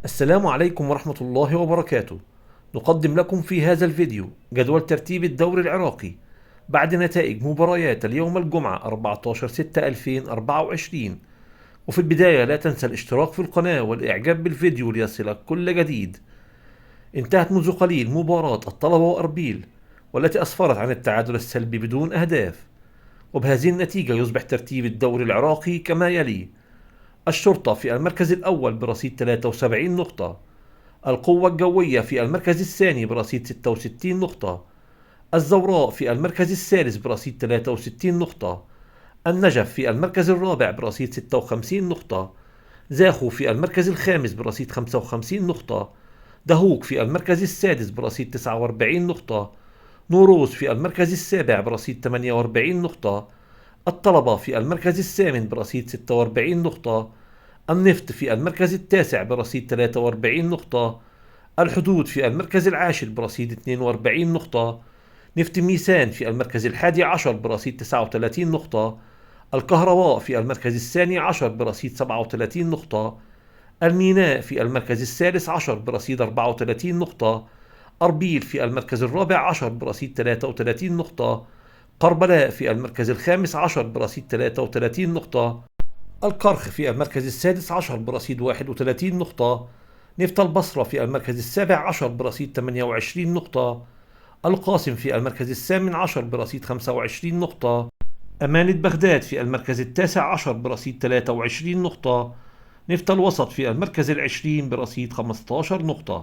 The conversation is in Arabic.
السلام عليكم ورحمة الله وبركاته. نقدم لكم في هذا الفيديو جدول ترتيب الدوري العراقي بعد نتائج مباريات اليوم الجمعة 14/6/2024. وفي البداية لا تنسى الاشتراك في القناة والإعجاب بالفيديو ليصلك كل جديد. انتهت منذ قليل مباراة الطلبة وأربيل، والتي أسفرت عن التعادل السلبي بدون أهداف، وبهذه النتيجة يصبح ترتيب الدوري العراقي كما يلي: الشرطة في المركز الأول برصيد 73 نقطة، القوة الجوية في المركز الثاني برصيد 66 نقطة، الزوراء في المركز الثالث برصيد 63 نقطة، النجف في المركز الرابع برصيد 56 نقطة، زاخو في المركز الخامس برصيد 55 نقطة، دهوك في المركز السادس برصيد 49 نقطة، نوروز في المركز السابع برصيد 48 نقطة، الطلبة في المركز الثامن برصيد 46 نقطة، النفط في المركز التاسع برصيد 43 نقطة، الحدود في المركز العاشر برصيد 42 نقطة، نفط ميسان في المركز الحادي عشر برصيد 39 نقطة، الكهرباء في المركز الثاني عشر برصيد 37 نقطة، الميناء في المركز الثالث عشر برصيد 34 نقطة، أربيل في المركز الرابع عشر برصيد 33 نقطة، قربلاء في المركز الخامس عشر برصيد 33 نقطة، الكرخ في المركز السادس عشر برصيد 31 نقطة، نفط البصرة في المركز السابع عشر برصيد 28 نقطة، القاسم في المركز الثامن عشر برصيد 25 نقطة، أمانة بغداد في المركز التاسع عشر برصيد 23 نقطة، نفط الوسط في المركز العشرين برصيد 15 نقطة.